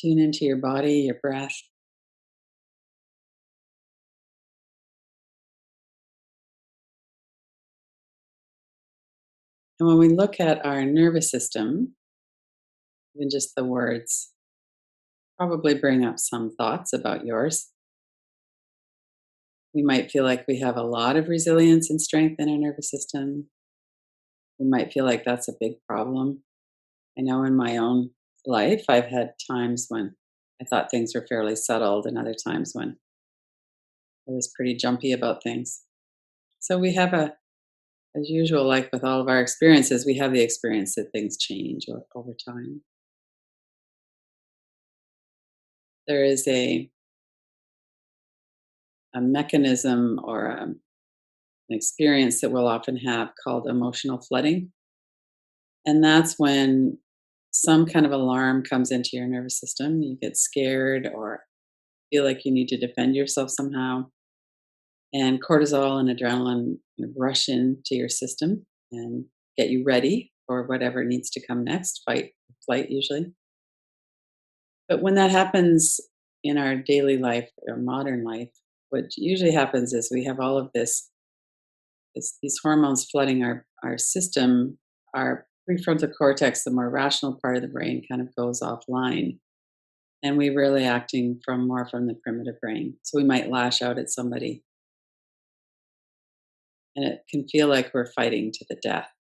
Tune into your body, your breath. And when we look at our nervous system, even just the words probably bring up some thoughts about yours. We might feel like we have a lot of resilience and strength in our nervous system. We might feel like that's a big problem. I know in my own life, I've had times when I thought things were fairly settled, and other times when I was pretty jumpy about things. So we have as usual, like with all of our experiences, we have the experience that things change over time. There is a mechanism or an experience that we'll often have called emotional flooding. And that's when some kind of alarm comes into your nervous system. You get scared or feel like you need to defend yourself somehow. And cortisol and adrenaline rush into your system and get you ready for whatever needs to come next, fight, flight usually. But when that happens in our daily life or modern life, what usually happens is we have all of these hormones flooding our system. Our prefrontal cortex, the more rational part of the brain, kind of goes offline. And we're really acting more from the primitive brain. So we might lash out at somebody, and it can feel like we're fighting to the death.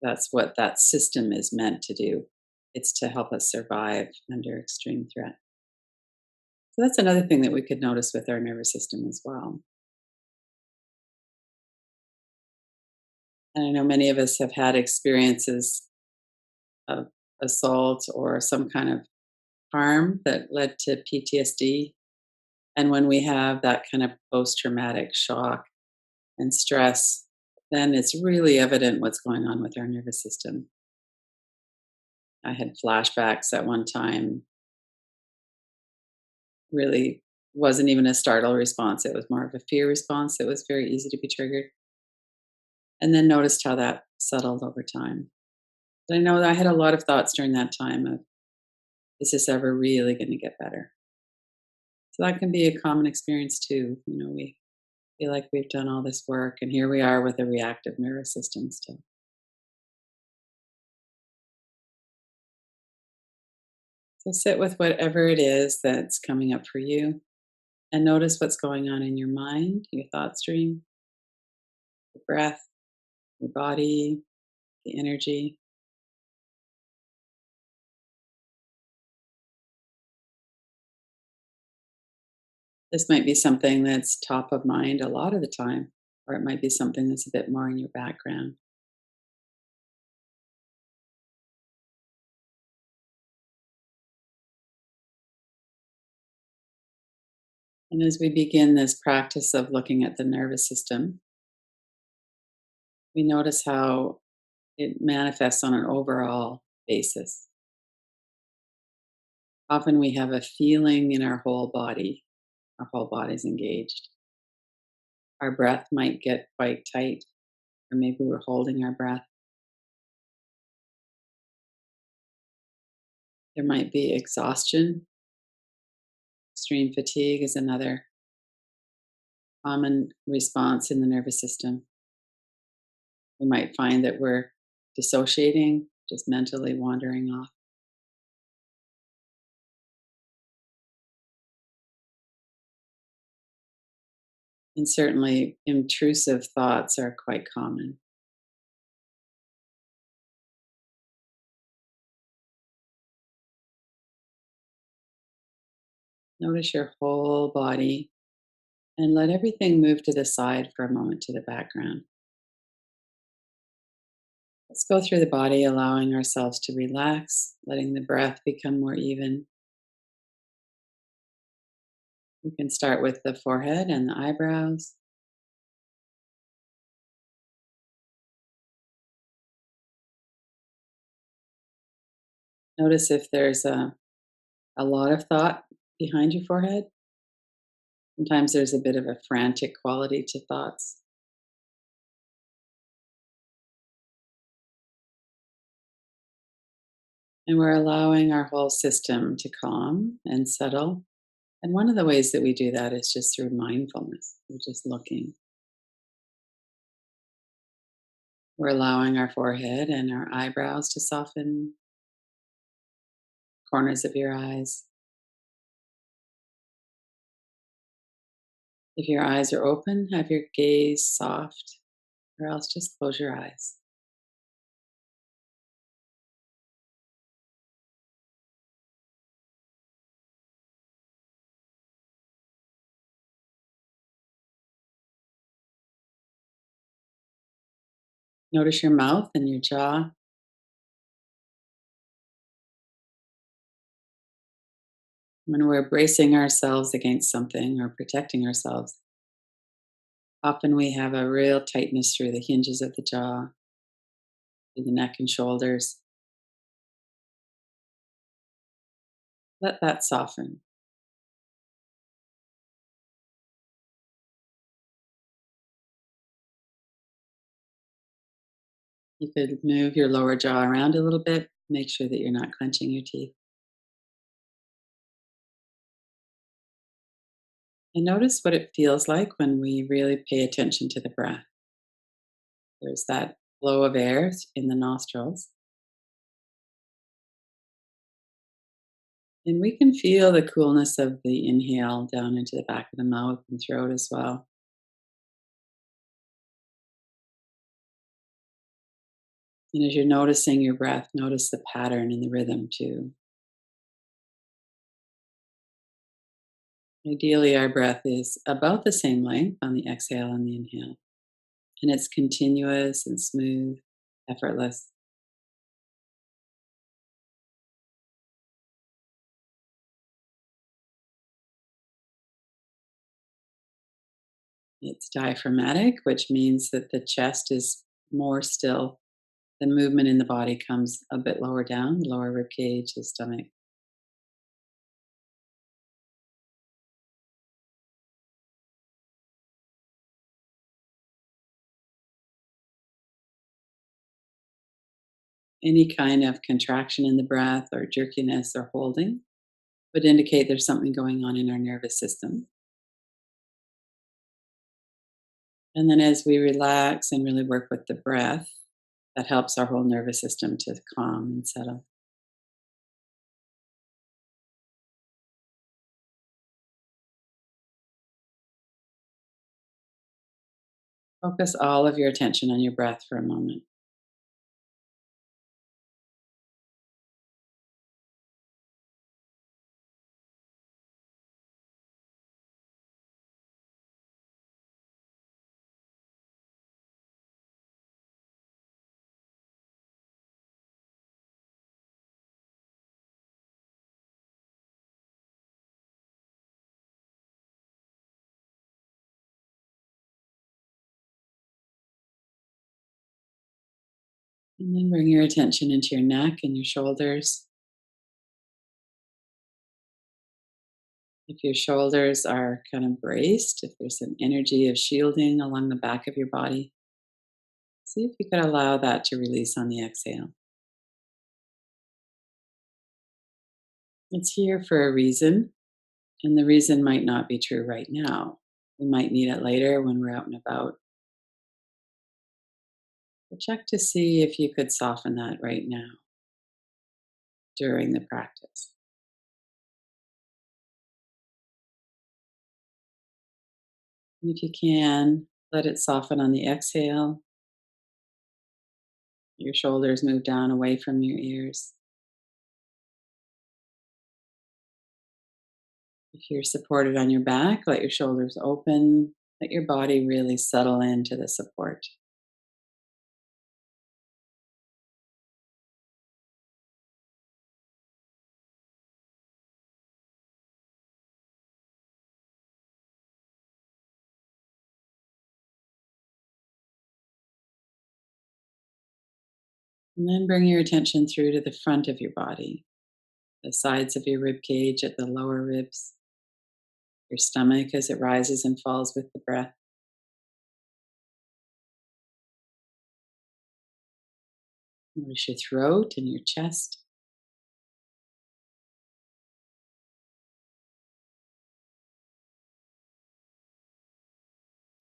That's what that system is meant to do. It's to help us survive under extreme threat. So that's another thing that we could notice with our nervous system as well. And I know many of us have had experiences of assault or some kind of harm that led to PTSD. And when we have that kind of post traumatic shock and stress, then it's really evident what's going on with our nervous system. I had flashbacks at one time, really wasn't even a startle response. It was more of a fear response. It was very easy to be triggered. And then noticed how that settled over time. But I know that I had a lot of thoughts during that time of, is this ever really going to get better? So that can be a common experience too. We feel like we've done all this work, and here we are with a reactive nervous system still. So sit with whatever it is that's coming up for you and notice what's going on in your mind, your thought stream, your breath, your body, the energy. This might be something that's top of mind a lot of the time, or it might be something that's a bit more in your background. And as we begin this practice of looking at the nervous system, we notice how it manifests on an overall basis. Often we have a feeling in our whole body's engaged. Our breath might get quite tight, or maybe we're holding our breath. There might be exhaustion. Extreme fatigue is another common response in the nervous system. We might find that we're dissociating, just mentally wandering off. And certainly, intrusive thoughts are quite common. Notice your whole body and let everything move to the side for a moment to the background. Let's go through the body, allowing ourselves to relax, letting the breath become more even. We can start with the forehead and the eyebrows. Notice if there's a lot of thought behind your forehead. Sometimes there's a bit of a frantic quality to thoughts. And we're allowing our whole system to calm and settle. And one of the ways that we do that is just through mindfulness. We're just looking. We're allowing our forehead and our eyebrows to soften, corners of your eyes. If your eyes are open, have your gaze soft, or else just close your eyes. Notice your mouth and your jaw. When we're bracing ourselves against something or protecting ourselves, often we have a real tightness through the hinges of the jaw, through the neck and shoulders. Let that soften. You could move your lower jaw around a little bit. Make sure that you're not clenching your teeth. And notice what it feels like when we really pay attention to the breath. There's that flow of air in the nostrils. And we can feel the coolness of the inhale down into the back of the mouth and throat as well. And as you're noticing your breath, notice the pattern and the rhythm too. Ideally, our breath is about the same length on the exhale and the inhale. And it's continuous and smooth, effortless. It's diaphragmatic, which means that the chest is more still. The movement in the body comes a bit lower down, the lower rib cage, the stomach. Any kind of contraction in the breath or jerkiness or holding would indicate there's something going on in our nervous system. And then as we relax and really work with the breath, that helps our whole nervous system to calm and settle. Focus all of your attention on your breath for a moment. And then bring your attention into your neck and your shoulders. If your shoulders are kind of braced, if there's an energy of shielding along the back of your body, see if you could allow that to release on the exhale. It's here for a reason, and the reason might not be true right now. We might need it later when we're out and about. But check to see if you could soften that right now during the practice. And if you can, let it soften on the exhale. Your shoulders move down away from your ears. If you're supported on your back, let your shoulders open. Let your body really settle into the support. And then bring your attention through to the front of your body, the sides of your rib cage at the lower ribs, your stomach as it rises and falls with the breath. Notice your throat and your chest.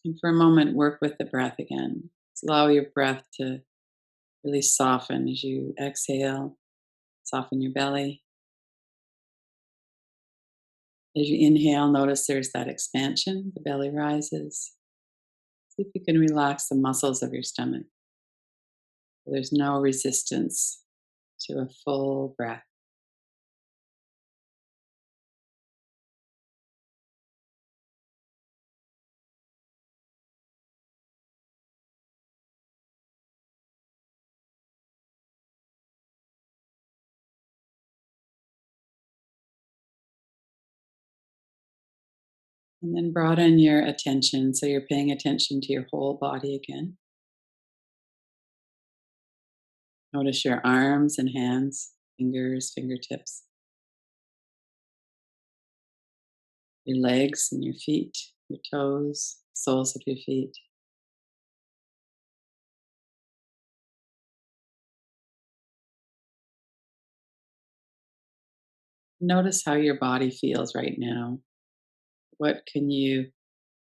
And for a moment, work with the breath again. Just allow your breath to really soften as you exhale, soften your belly. As you inhale, notice there's that expansion, the belly rises. See if you can relax the muscles of your stomach. There's no resistance to a full breath. And then broaden your attention so you're paying attention to your whole body again. Notice your arms and hands, fingers, fingertips, your legs and your feet, your toes, soles of your feet. Notice how your body feels right now. What can you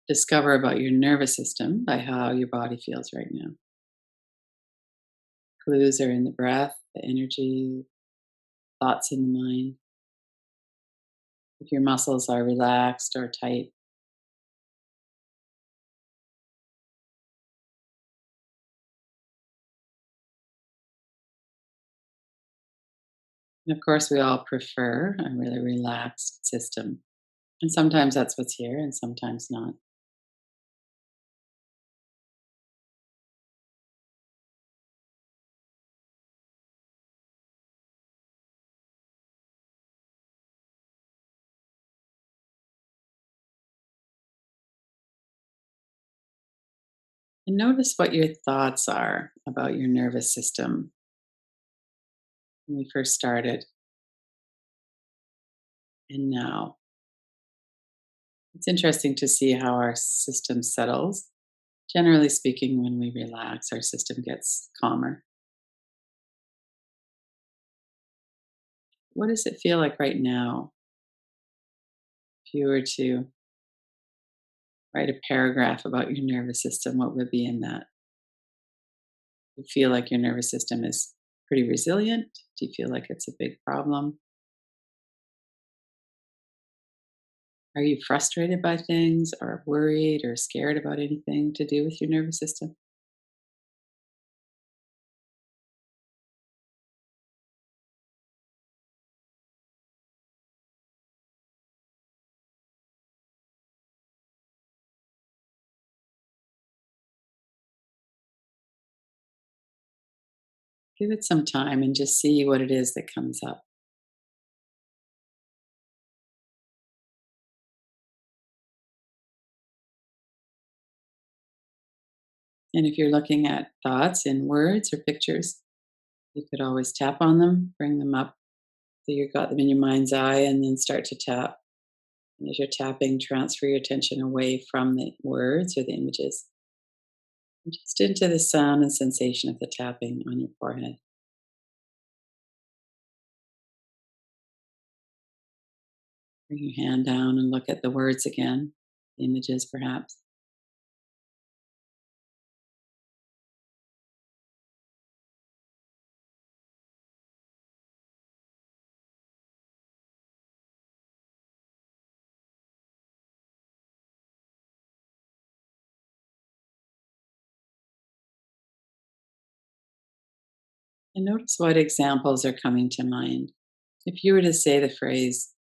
discover about your nervous system by how your body feels right now? Clues are in the breath, the energy, thoughts in the mind. If your muscles are relaxed or tight. And of course, we all prefer a really relaxed system. And sometimes that's what's here, and sometimes not. And notice what your thoughts are about your nervous system when we first started and now. It's interesting to see how our system settles. Generally speaking, when we relax, our system gets calmer. What does it feel like right now if you were to write a paragraph about your nervous system? What would be in that? Do you feel like your nervous system is pretty resilient? Do you feel like it's a big problem? Are you frustrated by things or worried or scared about anything to do with your nervous system? Give it some time and just see what it is that comes up. And if you're looking at thoughts in words or pictures, you could always tap on them, bring them up so you've got them in your mind's eye, and then start to tap. And as you're tapping, transfer your attention away from the words or the images, and just into the sound and sensation of the tapping on your forehead. Bring your hand down and look at the words again, the images perhaps. And notice what examples are coming to mind. If you were to say the phrase,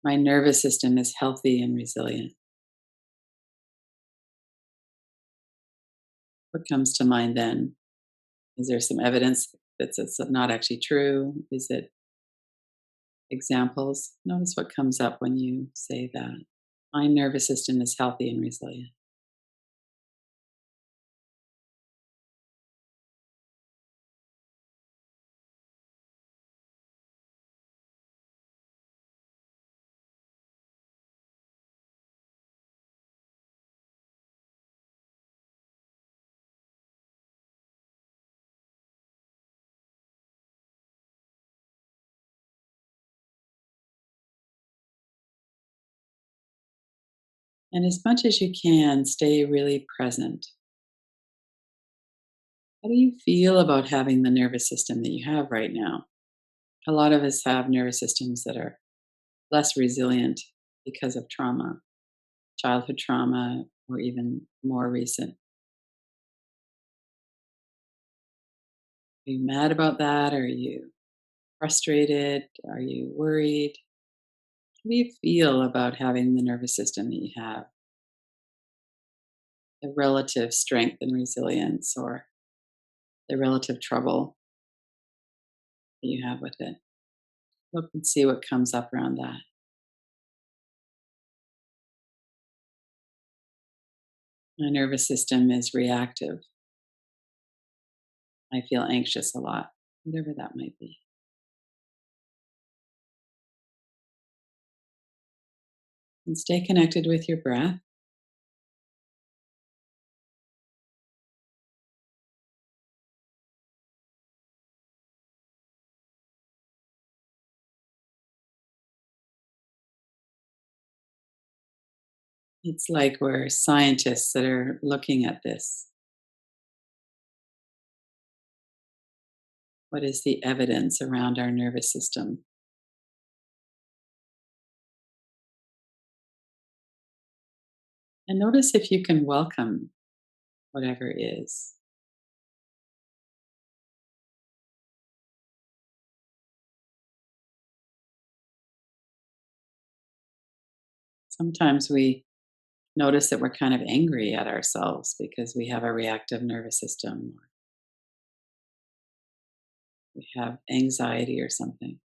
my nervous system is healthy and resilient, what comes to mind then? Is there some evidence that it's not actually true? Is it examples? Notice what comes up when you say that. My nervous system is healthy and resilient. And as much as you can, stay really present. How do you feel about having the nervous system that you have right now? A lot of us have nervous systems that are less resilient because of trauma, childhood trauma, or even more recent. Are you mad about that? Are you frustrated? Are you worried? How do you feel about having the nervous system that you have? The relative strength and resilience, or the relative trouble that you have with it? Look and see what comes up around that. My nervous system is reactive. I feel anxious a lot, whatever that might be. And stay connected with your breath. It's like we're scientists that are looking at this. What is the evidence around our nervous system? And notice if you can welcome whatever is. Sometimes we notice that we're kind of angry at ourselves because we have a reactive nervous system, or we have anxiety or something.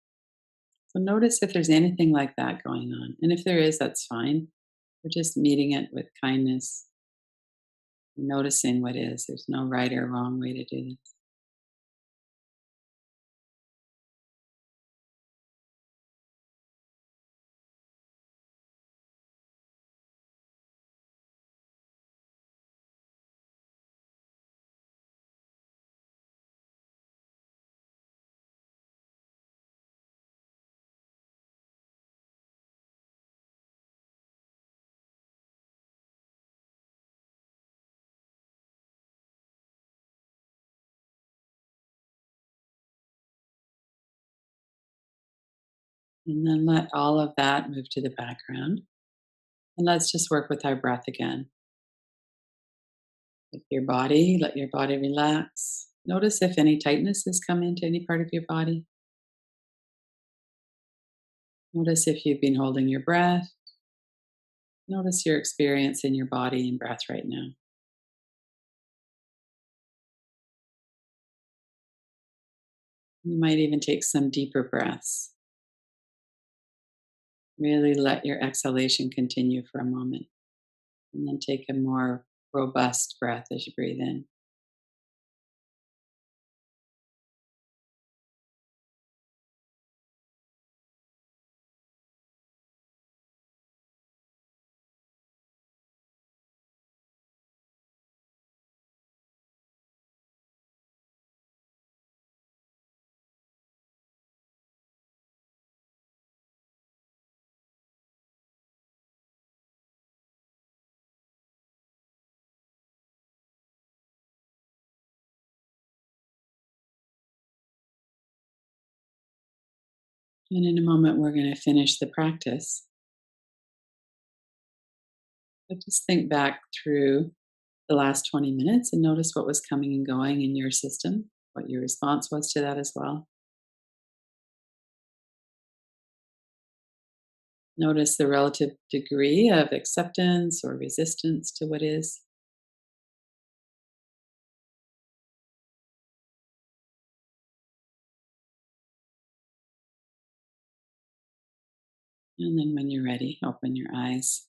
So notice if there's anything like that going on. And if there is, that's fine. We're just meeting it with kindness, noticing what is. There's no right or wrong way to do this. And then let all of that move to the background. And let's just work with our breath again. With your body, let your body relax. Notice if any tightness has come into any part of your body. Notice if you've been holding your breath. Notice your experience in your body and breath right now. You might even take some deeper breaths. Really let your exhalation continue for a moment. And then take a more robust breath as you breathe in. And in a moment, we're going to finish the practice. But just think back through the last 20 minutes and notice what was coming and going in your system, what your response was to that as well. Notice the relative degree of acceptance or resistance to what is. And then when you're ready, open your eyes.